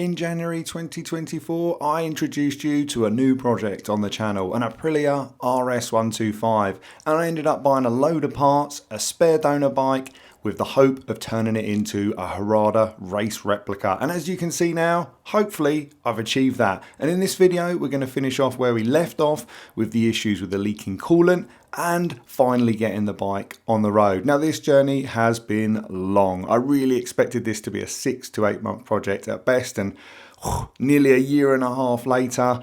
In January 2024, I introduced you to a new project on the channel, an Aprilia RS125, and I ended up buying a load of parts, a spare donor bike, with the hope of turning it into a Harada race replica. And as you can see now, hopefully I've achieved that. And in this video, we're going to finish off where we left off with the issues with the leaking coolant and finally getting the bike on the road. Now this journey has been long. I really expected this to be a 6 to 8 month project at best, and nearly a year and a half later,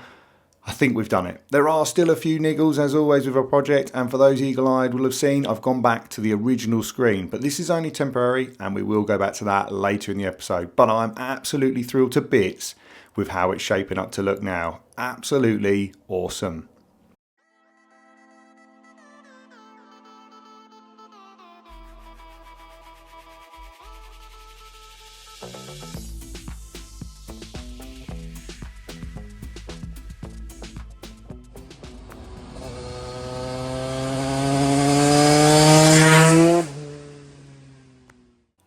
I think we've done it. There are still a few niggles as always with a project, and for those eagle-eyed will have seen I've gone back to the original screen, but this is only temporary and we will go back to that later in the episode. But I'm absolutely thrilled to bits with how it's shaping up to look now. Absolutely awesome.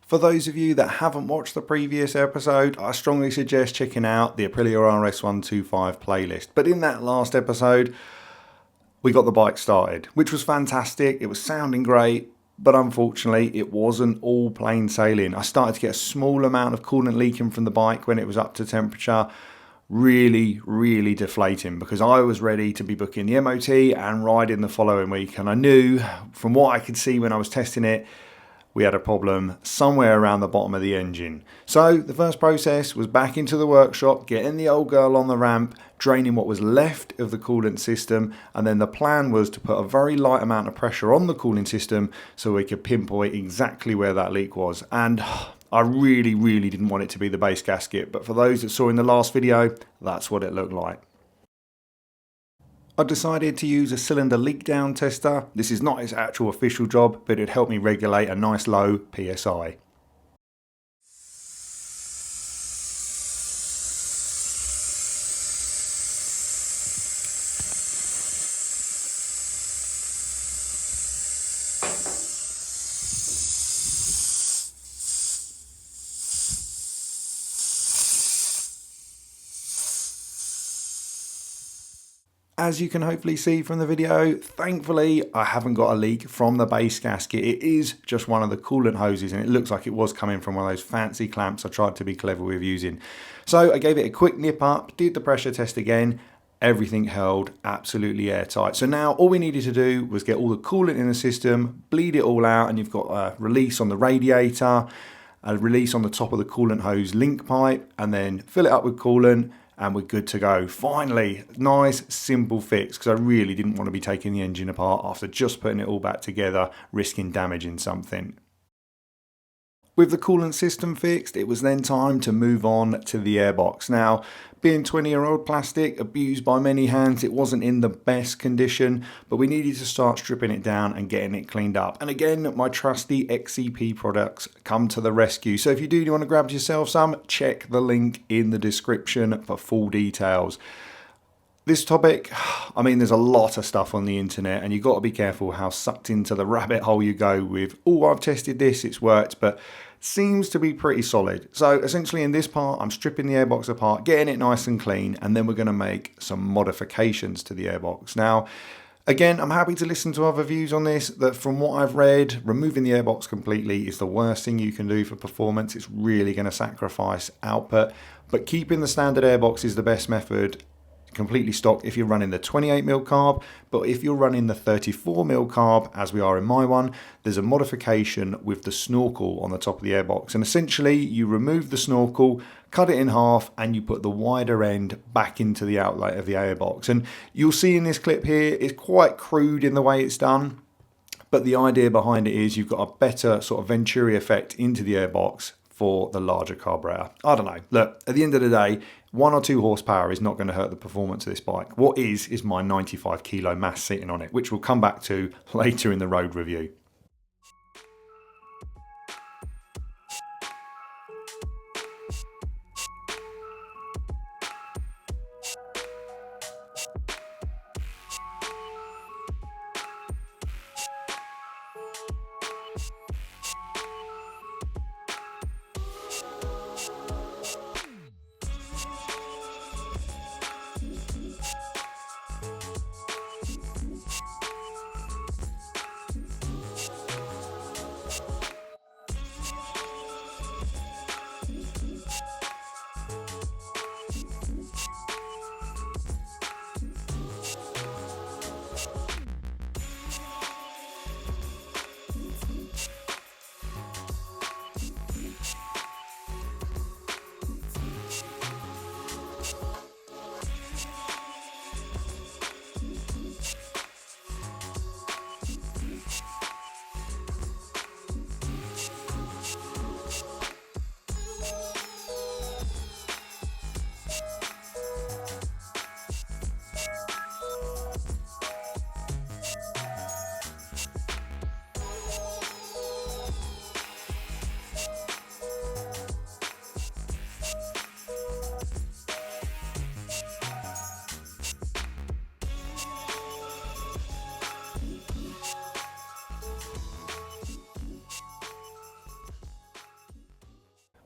For those of you that haven't watched the previous episode, I strongly suggest checking out the Aprilia RS125 playlist. But in that last episode, we got the bike started, which was fantastic. It was sounding great, but unfortunately it wasn't all plain sailing. I started to get a small amount of coolant leaking from the bike when it was up to temperature. Really deflating, because I was ready to be booking the MOT and riding the following week. And I knew from what I could see when I was testing it, we had a problem somewhere around the bottom of the engine. So the first process was back into the workshop, getting the old girl on the ramp, draining what was left of the coolant system, and then the plan was to put a very light amount of pressure on the cooling system so we could pinpoint exactly where that leak was. And I really didn't want it to be the base gasket, but for those that saw in the last video, that's what it looked like. I decided to use a cylinder leak down tester. This is not its actual official job, but it helped me regulate a nice low PSI. As you can hopefully see from the video, thankfully I haven't got a leak from the base gasket. It is just one of the coolant hoses, and it looks like it was coming from one of those fancy clamps I tried to be clever with using. So I gave it a quick nip up, did the pressure test again. Everything held absolutely airtight. So now all we needed to do was get all the coolant in the system, bleed it all out, and you've got a release on the radiator, a release on the top of the coolant hose link pipe, and then fill it up with coolant, and we're good to go. Finally, nice, simple fix, because I really didn't want to be taking the engine apart after just putting it all back together, risking damaging something. With the coolant system fixed, it was then time to move on to the airbox. Now, being 20-year-old plastic, abused by many hands, it wasn't in the best condition, but we needed to start stripping it down and getting it cleaned up. And again, my trusty XCP products come to the rescue. So if you do want to grab yourself some, check the link in the description for full details. This topic, I mean, there's a lot of stuff on the internet, and you've got to be careful how sucked into the rabbit hole you go with, oh, I've tested this, it's worked, but seems to be pretty solid. So essentially in this part, I'm stripping the airbox apart, getting it nice and clean, and then we're going to make some modifications to the airbox. Now, again, I'm happy to listen to other views on this, that from what I've read, removing the airbox completely is the worst thing you can do for performance. It's really going to sacrifice output, but keeping the standard airbox is the best method. Completely stock if you're running the 28mm carb, but if you're running the 34mm carb, as we are in my one, there's a modification with the snorkel on the top of the airbox, and essentially you remove the snorkel, cut it in half, and you put the wider end back into the outlet of the airbox. And you'll see in this clip here, it's quite crude in the way it's done, but the idea behind it is you've got a better sort of Venturi effect into the airbox for the larger carburetor. I don't know. Look, at the end of the day, 1 or 2 horsepower is not going to hurt the performance of this bike. What is my 95 kilo mass sitting on it, which we'll come back to later in the road review.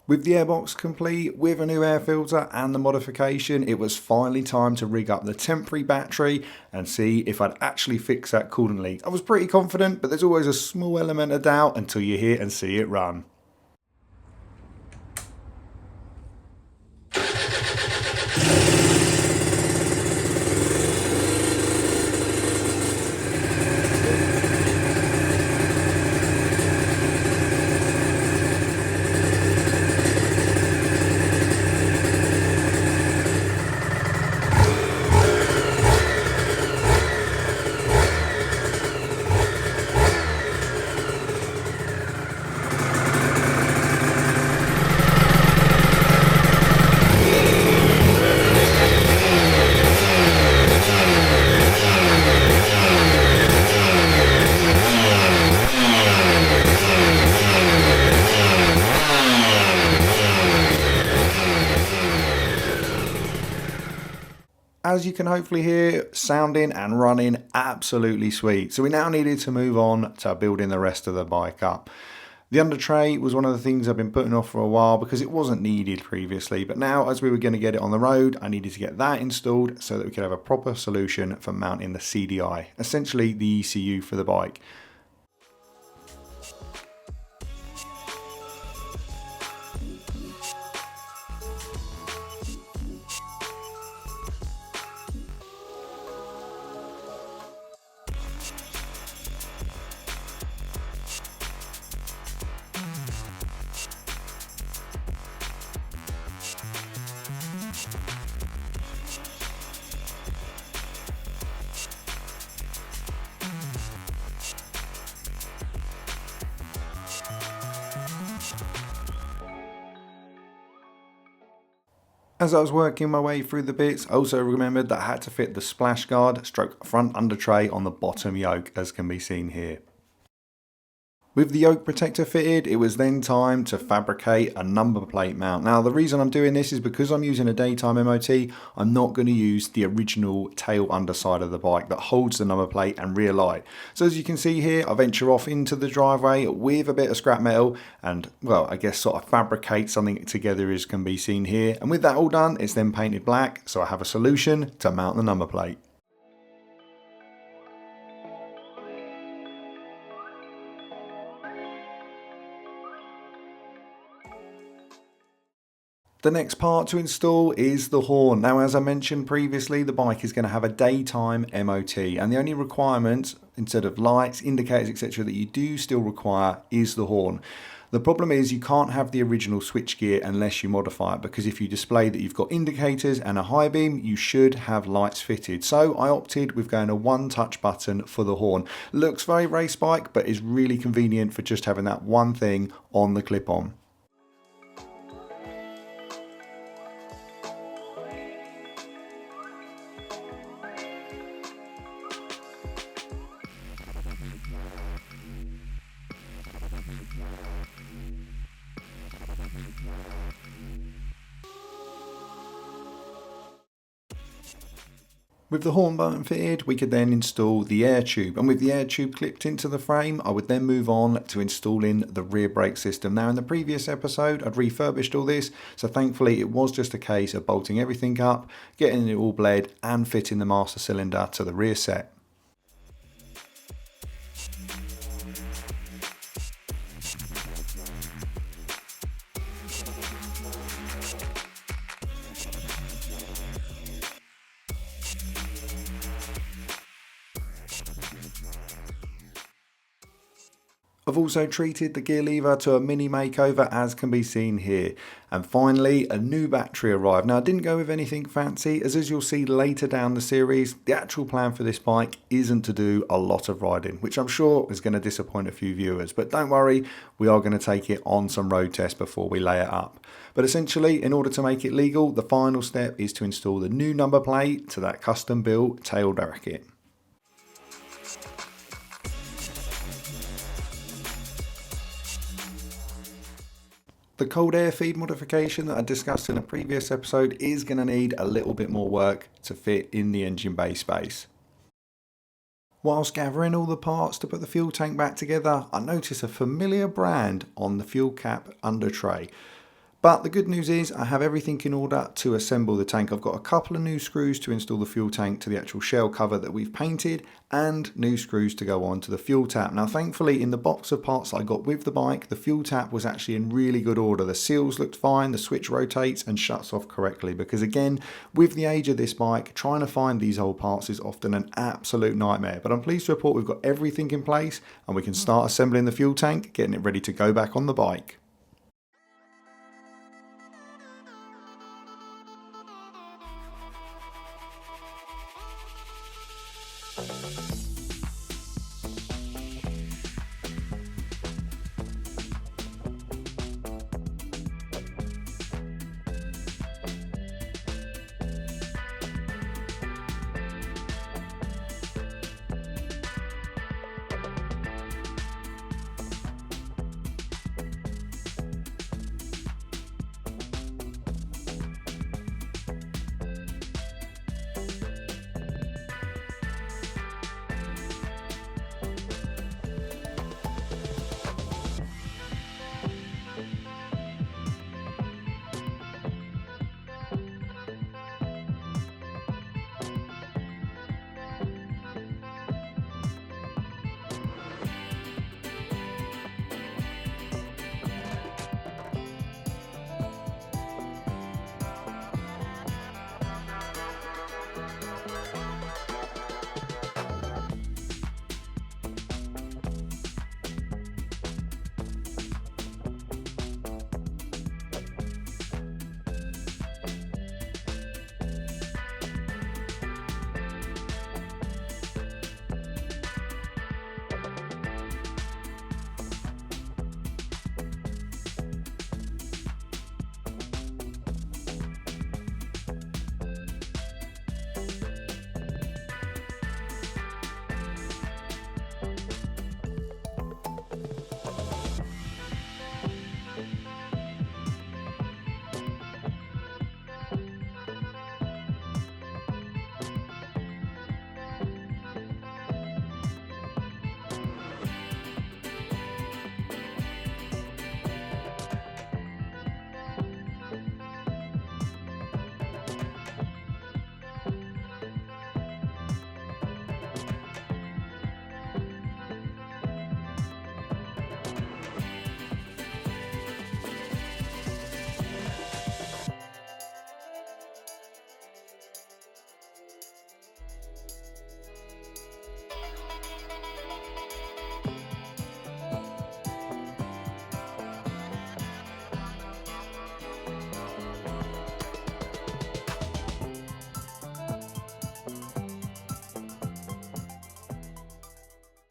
With the airbox complete, with a new air filter and the modification, it was finally time to rig up the temporary battery and see if I'd actually fix that coolant leak. I was pretty confident, but there's always a small element of doubt until you hear and see it run. As you can hopefully hear, sounding and running absolutely sweet. So we now needed to move on to building the rest of the bike up. The under tray was one of the things I've been putting off for a while because it wasn't needed previously, but now as we were going to get it on the road, I needed to get that installed so that we could have a proper solution for mounting the CDI, essentially the ECU for the bike. As I was working my way through the bits, I also remembered that I had to fit the splash guard stroke front under tray on the bottom yoke, as can be seen here. With the yoke protector fitted, it was then time to fabricate a number plate mount. Now the reason I'm doing this is because I'm using a daytime MOT, I'm not going to use the original tail underside of the bike that holds the number plate and rear light. So as you can see here, I venture off into the driveway with a bit of scrap metal and, well, I guess sort of fabricate something together as can be seen here. And with that all done, it's then painted black, so I have a solution to mount the number plate. The next part to install is the horn. Now, as I mentioned previously, the bike is going to have a daytime MOT, and the only requirement, instead of lights, indicators, etc., that you do still require is the horn. The problem is you can't have the original switchgear unless you modify it, because if you display that you've got indicators and a high beam, you should have lights fitted. So I opted with going a one-touch button for the horn. Looks very race bike, but is really convenient for just having that one thing on the clip-on. With the horn button fitted, we could then install the air tube, and with the air tube clipped into the frame, I would then move on to installing the rear brake system. Now in the previous episode, I'd refurbished all this, so thankfully it was just a case of bolting everything up, getting it all bled, and fitting the master cylinder to the rear set. I've also treated the gear lever to a mini makeover, as can be seen here. And finally, a new battery arrived. Now I didn't go with anything fancy, as you'll see later down the series, the actual plan for this bike isn't to do a lot of riding, which I'm sure is going to disappoint a few viewers. But don't worry, we are going to take it on some road tests before we lay it up. But essentially, in order to make it legal, the final step is to install the new number plate to that custom built tail bracket. The cold air feed modification that I discussed in a previous episode is going to need a little bit more work to fit in the engine bay space. Whilst gathering all the parts to put the fuel tank back together, I noticed a familiar brand on the fuel cap under tray. But the good news is I have everything in order to assemble the tank. I've got a couple of new screws to install the fuel tank to the actual shell cover that we've painted, and new screws to go on to the fuel tap. Now thankfully in the box of parts I got with the bike, the fuel tap was actually in really good order. The seals looked fine, the switch rotates and shuts off correctly, because again, with the age of this bike, trying to find these old parts is often an absolute nightmare. But I'm pleased to report we've got everything in place and we can start assembling the fuel tank, getting it ready to go back on the bike.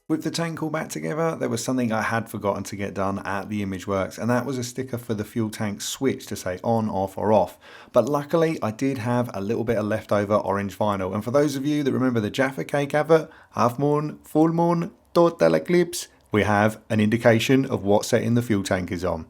With the tank all back together, there was something I had forgotten to get done at the Imageworks, and that was a sticker for the fuel tank switch to say on, off or off. But luckily I did have a little bit of leftover orange vinyl, and for those of you that remember the Jaffa Cake advert, half moon, full moon, total eclipse, we have an indication of what setting the fuel tank is on.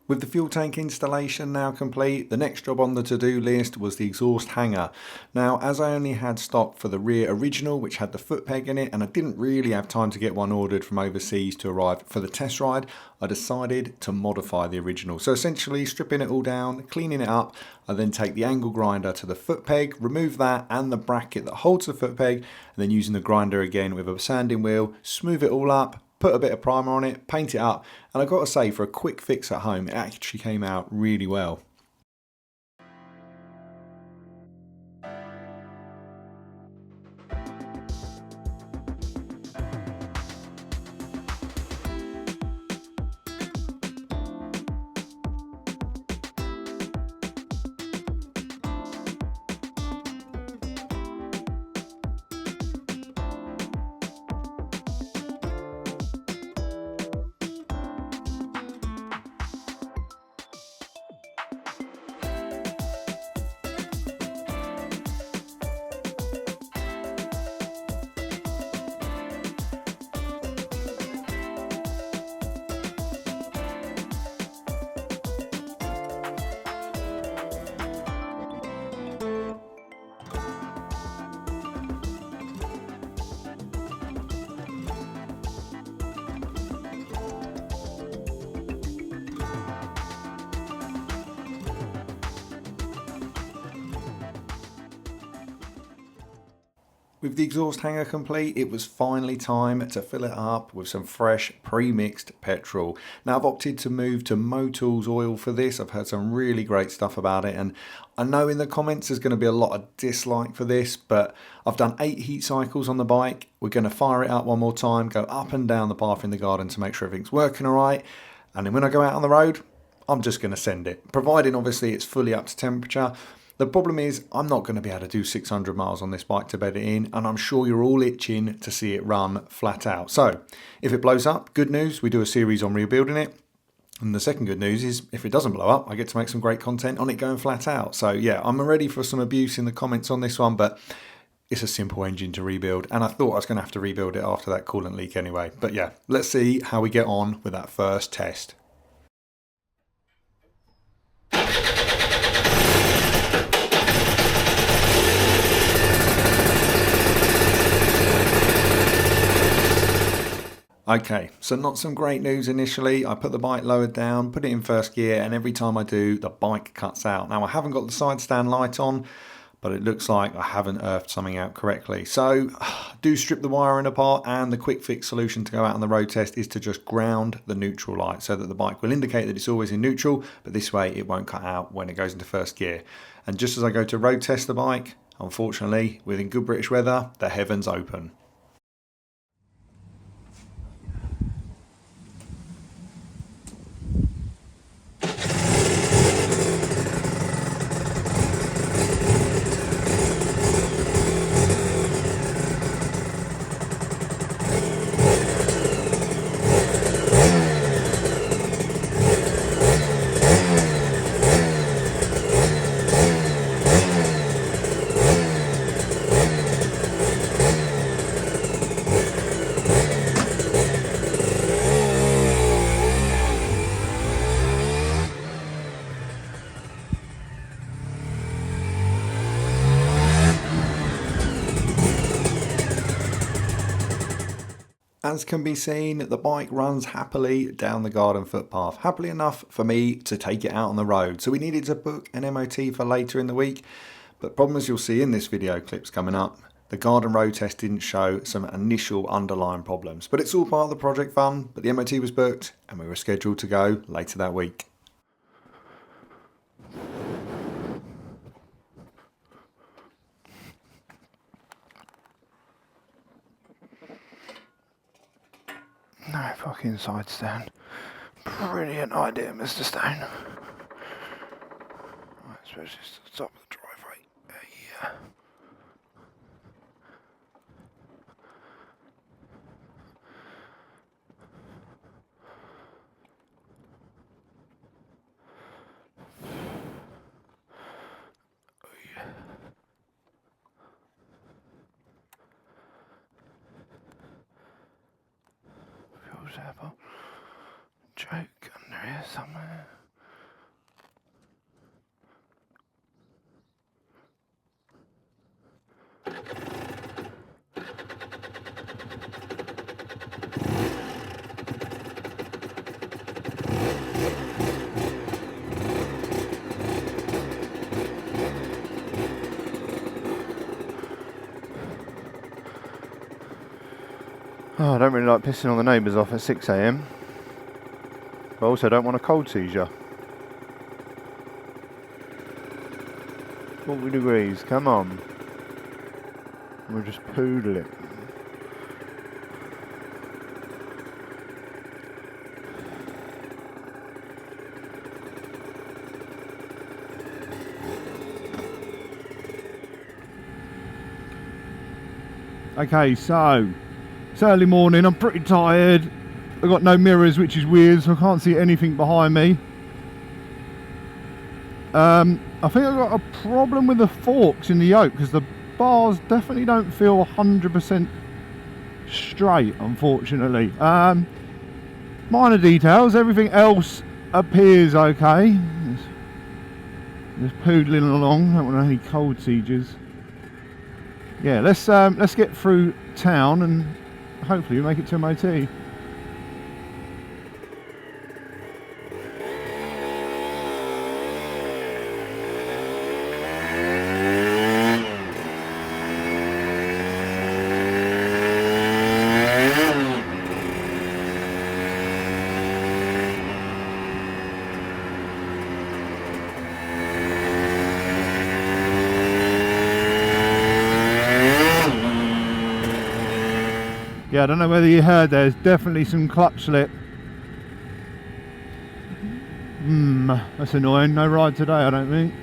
With the fuel tank installation now complete, the next job on the to-do list was the exhaust hanger. Now, as I only had stock for the rear original, which had the foot peg in it, and I didn't really have time to get one ordered from overseas to arrive for the test ride, I decided to modify the original. So essentially stripping it all down, cleaning it up, I then take the angle grinder to the foot peg, remove that and the bracket that holds the foot peg, and then using the grinder again with a sanding wheel, smooth it all up, put a bit of primer on it, paint it up, and I've got to say, for a quick fix at home, it actually came out really well. With the exhaust hanger complete, it was finally time to fill it up with some fresh pre-mixed petrol. Now I've opted to move to Motorz oil for this. I've heard some really great stuff about it, and I know in the comments there's going to be a lot of dislike for this, but I've done 8 heat cycles on the bike. We're going to fire it up one more time, go up and down the path in the garden to make sure everything's working all right, and then when I go out on the road, I'm just going to send it, providing obviously it's fully up to temperature. The problem is I'm not going to be able to do 600 miles on this bike to bed it in, and I'm sure you're all itching to see it run flat out. So if it blows up, good news, we do a series on rebuilding it. And the second good news is if it doesn't blow up, I get to make some great content on it going flat out. So yeah, I'm ready for some abuse in the comments on this one, but it's a simple engine to rebuild, and I thought I was going to have to rebuild it after that coolant leak anyway. But yeah, let's see how we get on with that first test. Okay, so not some great news initially. I put the bike lowered down, put it in first gear, and every time I do, the bike cuts out. Now I haven't got the side stand light on, but it looks like I haven't earthed something out correctly. So do strip the wiring apart, and the quick fix solution to go out on the road test is to just ground the neutral light so that the bike will indicate that it's always in neutral, but this way it won't cut out when it goes into first gear. And just as I go to road test the bike, unfortunately, within good British weather, the heavens open. As can be seen, the bike runs happily down the garden footpath. Happily enough for me to take it out on the road. So we needed to book an MOT for later in the week. But problem as you'll see in this video clips coming up, the garden road test didn't show some initial underlying problems. But it's all part of the project fun. But the MOT was booked and we were scheduled to go later that week. No fucking side stand. Brilliant idea, Mr. Stone. Right, I suppose it's the top of the driveway. Yeah. Have a joke under here somewhere. Oh, I don't really like pissing all the neighbours off at 6 AM. But also don't want a cold seizure. 40 degrees, come on. We'll just poodle it. Okay, so it's early morning, I'm pretty tired. I've got no mirrors, which is weird, so I can't see anything behind me. I think I've got a problem with the forks in the yoke, because the bars definitely don't feel 100% straight, unfortunately. Minor details, everything else appears okay. Just poodling along, don't want any cold seizures. Yeah, let's get through town and hopefully we make it to MOT. Yeah, I don't know whether you heard, there's definitely some clutch slip. That's annoying. No ride today, I don't think.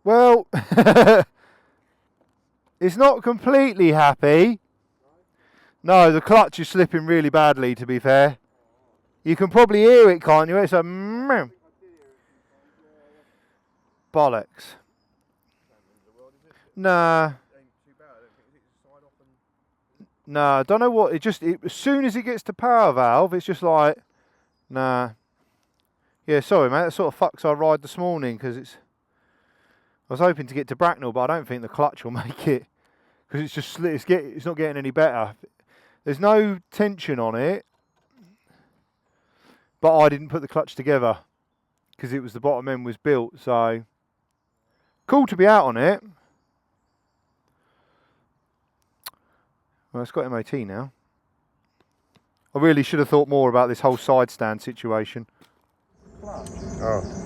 Well, it's not completely happy. No, the clutch is slipping really badly, to be fair. You can probably hear it, can't you? It's a meow. Bollocks. Nah. Nah, I don't know what, as soon as it gets to power valve, it's just like, nah. Yeah, sorry mate, that sort of fucks our ride this morning, because I was hoping to get to Bracknell, but I don't think the clutch will make it, because it's not getting any better. There's no tension on it, but I didn't put the clutch together, because it was the bottom end was built, so cool to be out on it. Well, it's got MOT now. I really should have thought more about this whole side stand situation. Oh.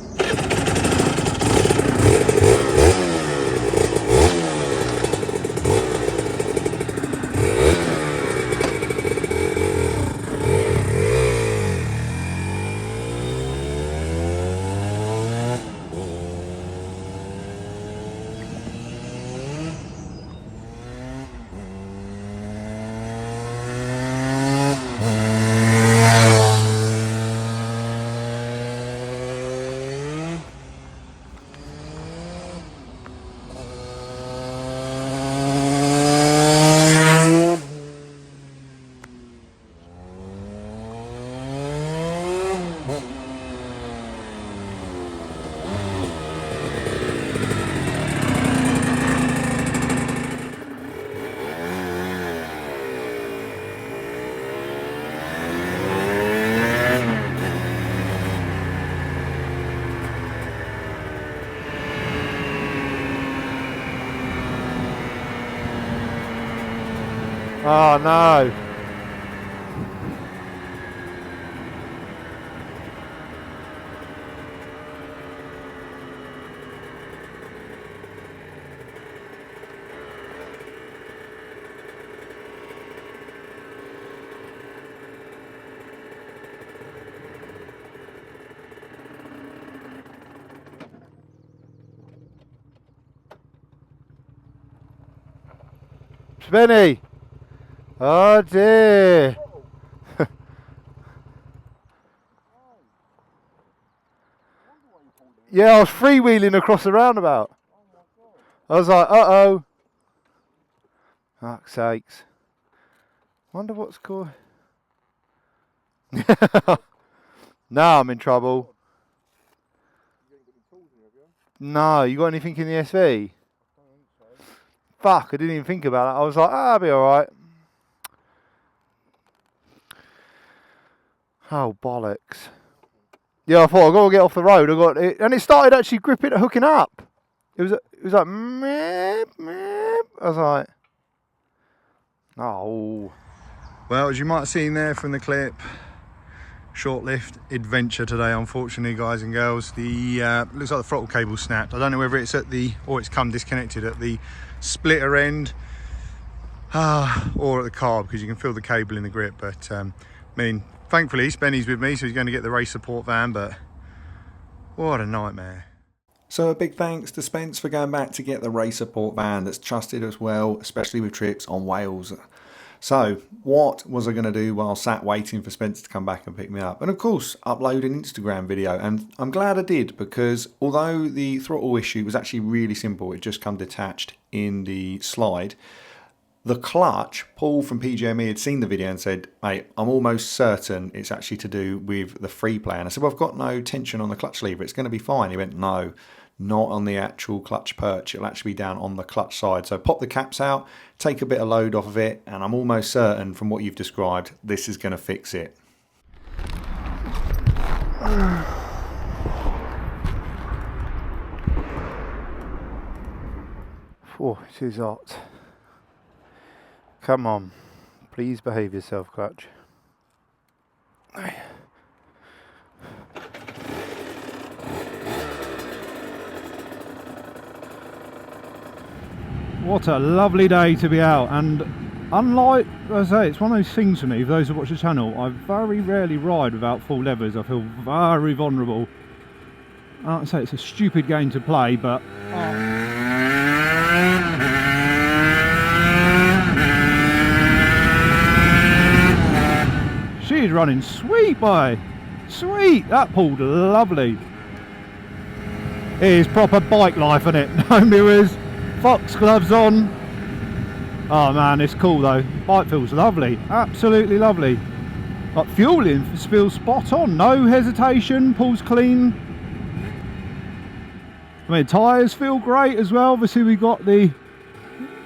Oh no. Spenny! Oh dear! Yeah, I was freewheeling across the roundabout. I was like, uh-oh. Fuck's sakes. Wonder what's called. Now I'm in trouble. No, you got anything in the SV? Fuck, I didn't even think about it. I was like, I'll be alright. Oh, bollocks. Yeah, I thought I've got to get off the road. I got it, and it started actually hooking up. It was like, meep, meep. I was like, oh. Well, as you might have seen there from the clip, short-lived adventure today, unfortunately, guys and girls. The looks like the throttle cable snapped. I don't know whether it's it's come disconnected at the splitter end, or at the carb, because you can feel the cable in the grip. But I mean, thankfully Spenny's with me, so he's going to get the race support van. But what a nightmare. So a big thanks to Spence for going back to get the race support van that's trusted as well, especially with trips on Wales. So what was I going to do while sat waiting for Spencer to come back and pick me up? And of course, upload an Instagram video. And I'm glad I did, because although the throttle issue was actually really simple, it just come detached in the slide, the clutch, Paul from PJME had seen the video and said, mate, I'm almost certain it's actually to do with the free play. And I said, well, I've got no tension on the clutch lever. It's going to be fine. He went, no, not on the actual clutch perch. It'll actually be down on the clutch side. So pop the caps out, take a bit of load off of it, and I'm almost certain from what you've described, this is going to fix it. Oh, it is hot. Come on, please behave yourself, clutch. What a lovely day to be out, and unlike, as I say, it's one of those things for me, for those who watch the channel, I very rarely ride without full levers. I feel very vulnerable. Like I say, it's a stupid game to play, but she's running sweet, boy. Sweet, that pulled lovely. It is proper bike life, isn't it? No mirrors, fox gloves on. Oh man, it's cool though. Bike feels lovely, absolutely lovely. Like fueling feels spot on, no hesitation, pulls clean. I mean, tyres feel great as well. Obviously we got the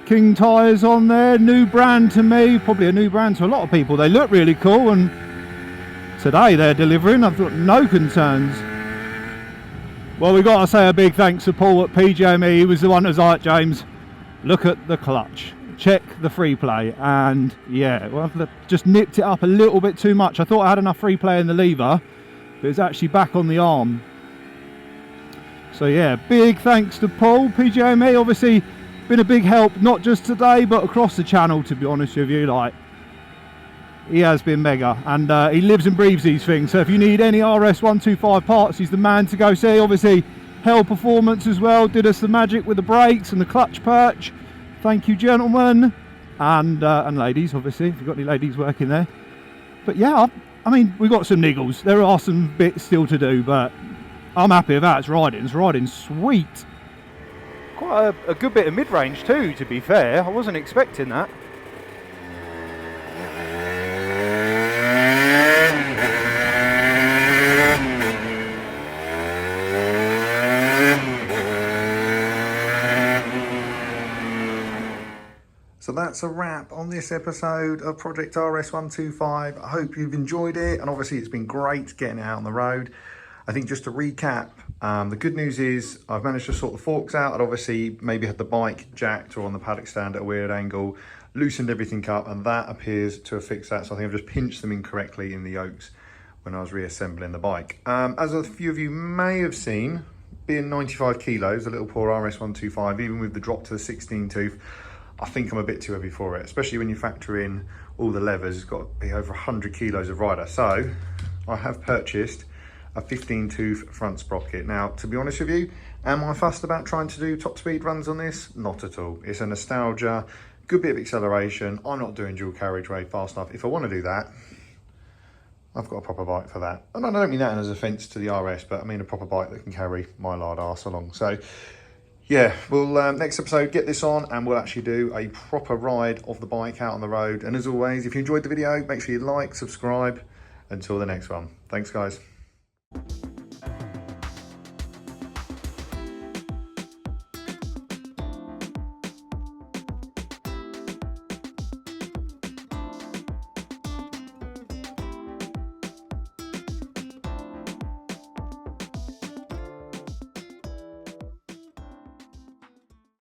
King tyres on there, new brand to me, probably a new brand to a lot of people. They look really cool, and today they're delivering. I've got no concerns. Well, we've got to say a big thanks to Paul at PJME. He was the one that was like, James, look at the clutch, check the free play, and yeah, well, I've just nipped it up a little bit too much. I thought I had enough free play in the lever, but it's actually back on the arm. So yeah, big thanks to Paul. PJME obviously been a big help, not just today, but across the channel, to be honest with you. Like, he has been mega, and he lives and breathes these things. So if you need any RS125 parts, he's the man to go see. Obviously, Hell Performance as well did us the magic with the brakes and the clutch perch. Thank you, gentlemen, and ladies, obviously, if you've got any ladies working there. But yeah, I mean, we've got some niggles. There are some bits still to do, but I'm happy with how it's riding. It's riding sweet. Quite a good bit of mid-range too, to be fair. I wasn't expecting that. So that's a wrap on this episode of Project RS125. I hope you've enjoyed it, and obviously it's been great getting it out on the road. I think just to recap, the good news is I've managed to sort the forks out. I'd obviously maybe had the bike jacked or on the paddock stand at a weird angle, loosened everything up, and that appears to have fixed that. So I think I've just pinched them incorrectly in the yokes when I was reassembling the bike. As a few of you may have seen, being 95 kilos, a little poor RS125, even with the drop to the 16 tooth, I think I'm a bit too heavy for it, especially when you factor in all the levers. It's got to be over 100 kilos of rider. So I have purchased a 15 tooth front sprocket. Now, to be honest with you, am I fussed about trying to do top speed runs on this? Not at all. It's a nostalgia, good bit of acceleration. I'm not doing dual carriageway fast enough. If I want to do that, I've got a proper bike for that. And I don't mean that as an offence to the RS, but I mean a proper bike that can carry my lard arse along. So yeah, we'll next episode get this on and we'll actually do a proper ride of the bike out on the road. And as always, if you enjoyed the video, make sure you like, subscribe. Until the next one. Thanks, guys.